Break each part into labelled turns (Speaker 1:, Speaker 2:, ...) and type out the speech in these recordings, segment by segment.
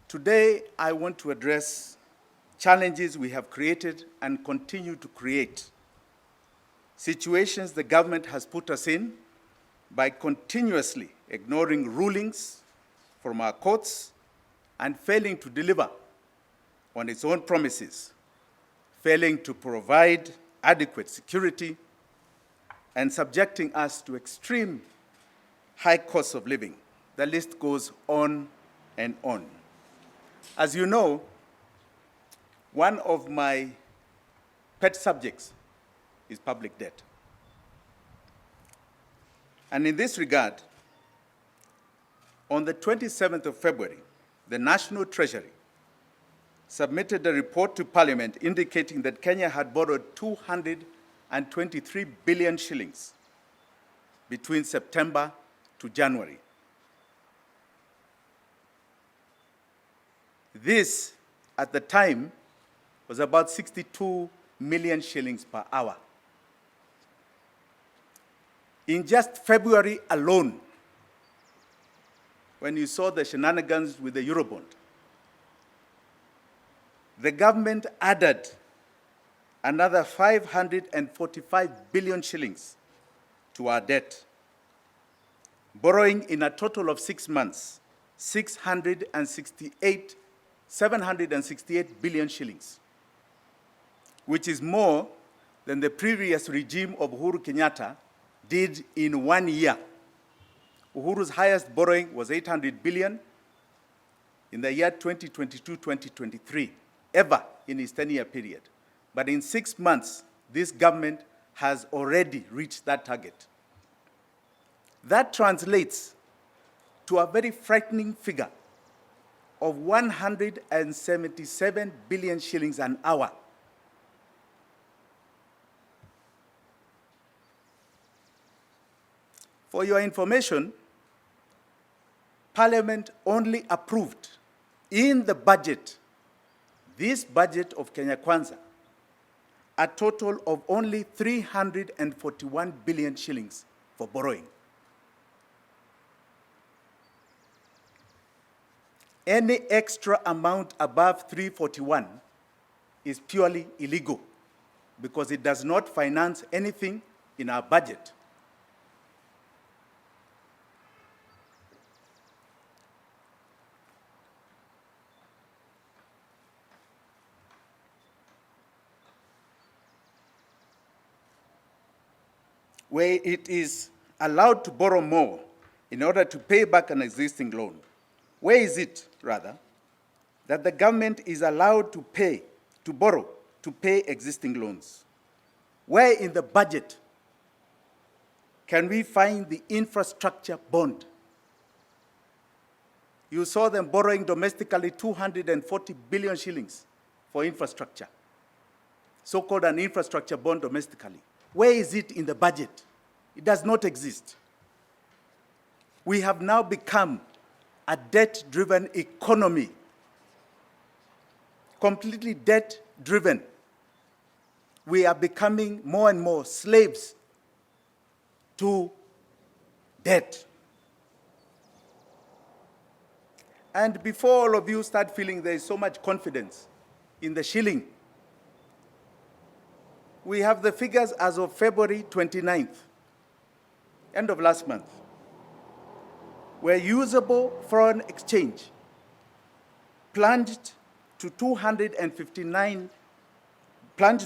Speaker 1: Today, I want to address challenges we have created and continue to create, situations the government has put us in by continuously ignoring rulings from our courts and failing to deliver on its own promises, failing to provide adequate security, and subjecting us to extreme high costs of living. The list goes on and on. As you know, one of my pet subjects is public debt. And in this regard, on the 27th of February, the National Treasury submitted a report to Parliament indicating that Kenya had borrowed 223 billion shillings between September to January. This, at the time, was about 62 million shillings per hour. In just February alone, when you saw the shenanigans with the Eurobond, the government added another 545 billion shillings to our debt, borrowing in a total of 6 months, 768 billion shillings, which is more than the previous regime of Uhuru Kenyatta did in 1 year. Uhuru's highest borrowing was 800 billion in the year 2022-2023, ever in his 10-year period. But in 6 months, this government has already reached that target. That translates to a very frightening figure of 177 billion shillings an hour. For your information, Parliament only approved in the budget, this budget of Kenya Kwanza, a total of only 341 billion shillings for borrowing. Any extra amount above 341 is purely illegal because it does not finance anything in our budget. Where it is allowed to borrow more in order to pay back an existing loan. Where is it, rather, that the government is allowed to borrow to pay existing loans? Where in the budget can we find the infrastructure bond? You saw them borrowing domestically 240 billion shillings for infrastructure, so-called an infrastructure bond domestically. Where is it in the budget? It does not exist. We have now become a debt-driven economy, completely debt-driven. We are becoming more and more slaves to debt. And before all of you start feeling there is so much confidence in the shilling, we have the figures as of February 29th, end of last month, where usable foreign exchange plunged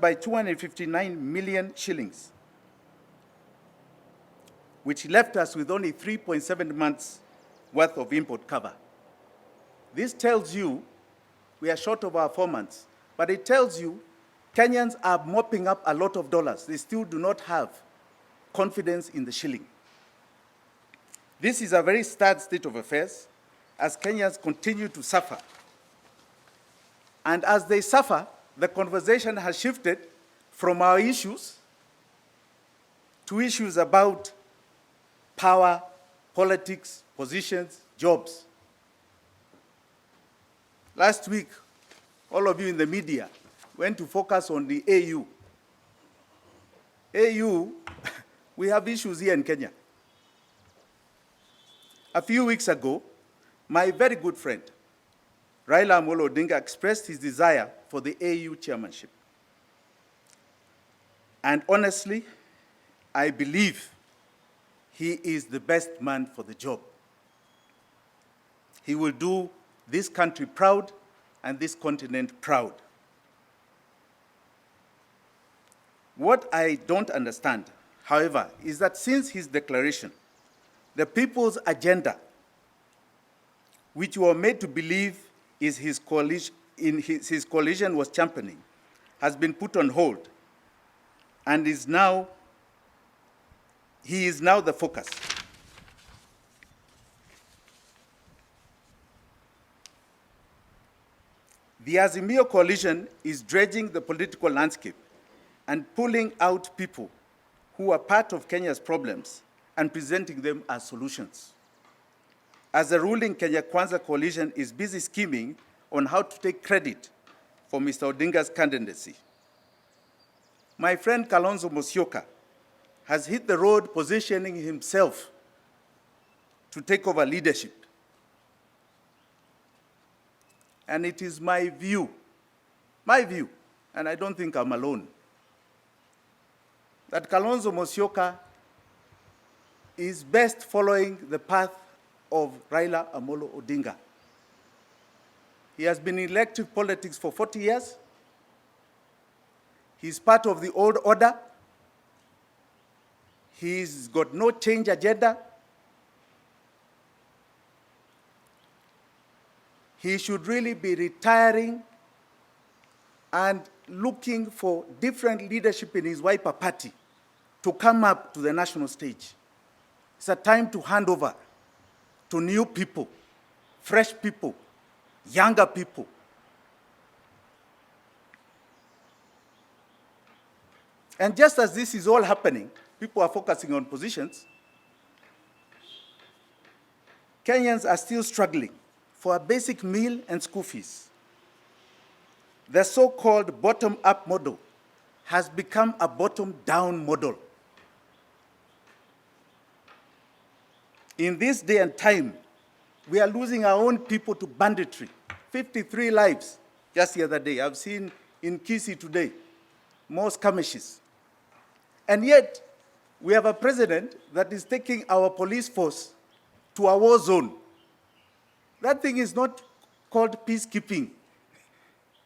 Speaker 1: by 259 million shillings, which left us with only 3.7 months worth of import cover. This tells you we are short of our 4 months, but it tells you Kenyans are mopping up a lot of dollars. They still do not have confidence in the shilling. This is a very sad state of affairs as Kenyans continue to suffer. And as they suffer, the conversation has shifted from our issues to issues about power, politics, positions, jobs. Last week, all of you in the media went to focus on the AU. AU, we have issues here in Kenya. A few weeks ago, my very good friend, Raila Odinga expressed his desire for the AU chairmanship. And honestly, I believe he is the best man for the job. He will do this country proud and this continent proud. What I don't understand, however, is that since his declaration, the people's agenda, which we were made to believe is his coalition was championing, has been put on hold and he is now the focus. The Azimio coalition is dredging the political landscape and pulling out people who are part of Kenya's problems and presenting them as solutions. As the ruling Kenya Kwanza coalition is busy scheming on how to take credit for Mr. Odinga's candidacy. My friend Kalonzo Musyoka has hit the road positioning himself to take over leadership. And it is my view, and I don't think I'm alone, that Kalonzo Musyoka is best following the path of Raila Odinga. He has been in elective politics for 40 years. He's part of the old order. He's got no change agenda. He should really be retiring and looking for different leadership in his Wiper party to come up to the national stage. It's a time to hand over to new people, fresh people, younger people. And just as this is all happening, people are focusing on positions. Kenyans are still struggling for a basic meal and school fees. The so-called bottom-up model has become a bottom-down model. In this day and time, we are losing our own people to banditry. 53 lives just the other day. I've seen in Kisii today, more skirmishes. And yet, we have a president that is taking our police force to a war zone. That thing is not called peacekeeping.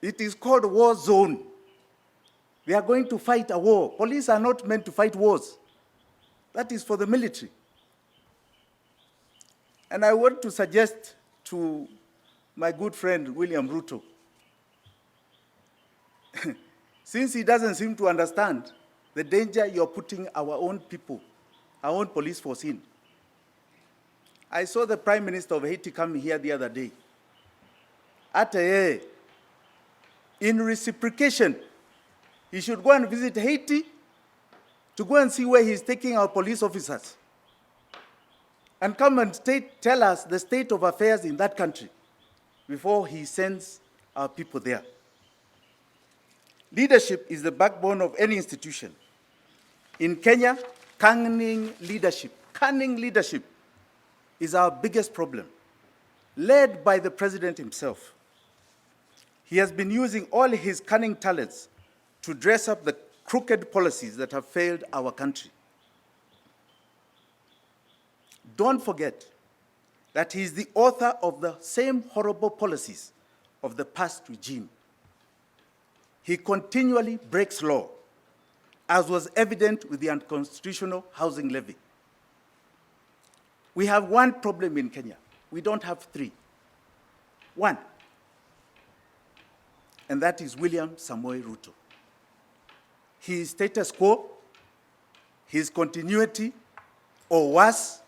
Speaker 1: It is called war zone. We are going to fight a war. Police are not meant to fight wars. That is for the military. And I want to suggest to my good friend, William Ruto, since he doesn't seem to understand the danger you're putting our own people, our own police force in. I saw the Prime Minister of Haiti coming here the other day. In reciprocation, he should go and visit Haiti to go and see where he's taking our police officers and come and tell us the state of affairs in that country before he sends our people there. Leadership is the backbone of any institution. In Kenya, cunning leadership is our biggest problem, led by the president himself. He has been using all his cunning talents to dress up the crooked policies that have failed our country. Don't forget that he is the author of the same horrible policies of the past regime. He continually breaks law, as was evident with the unconstitutional housing levy. We have one problem in Kenya. We don't have three. One. And that is William Samoei Ruto. His status quo, his continuity, or worse,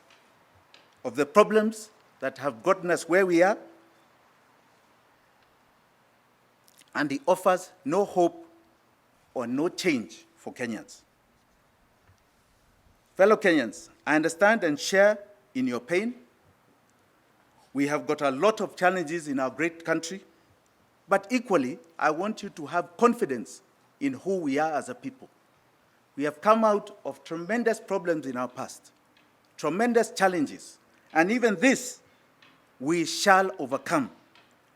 Speaker 1: of the problems that have gotten us where we are, and he offers no hope or no change for Kenyans. Fellow Kenyans, I understand and share in your pain. We have got a lot of challenges in our great country, but equally, I want you to have confidence in who we are as a people. We have come out of tremendous problems in our past, tremendous challenges, and even this we shall overcome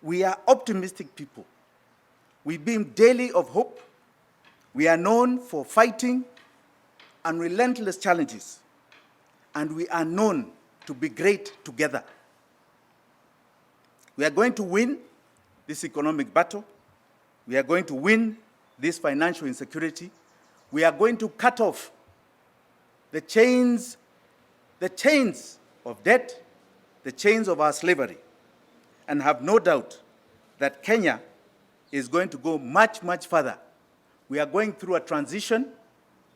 Speaker 1: We are optimistic people. We beam daily of hope. We are known for fighting and relentless challenges, and we are known to be great together. We are going to win this economic battle. We are going to win this financial insecurity. We are going to cut off the chains of debt, the chains of our slavery, and have no doubt that Kenya is going to go much, much further. We are going through a transition.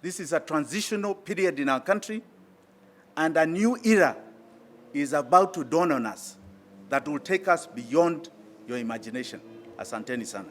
Speaker 1: This is a transitional period in our country, and a new era is about to dawn on us that will take us beyond your imagination. Asanteni sana.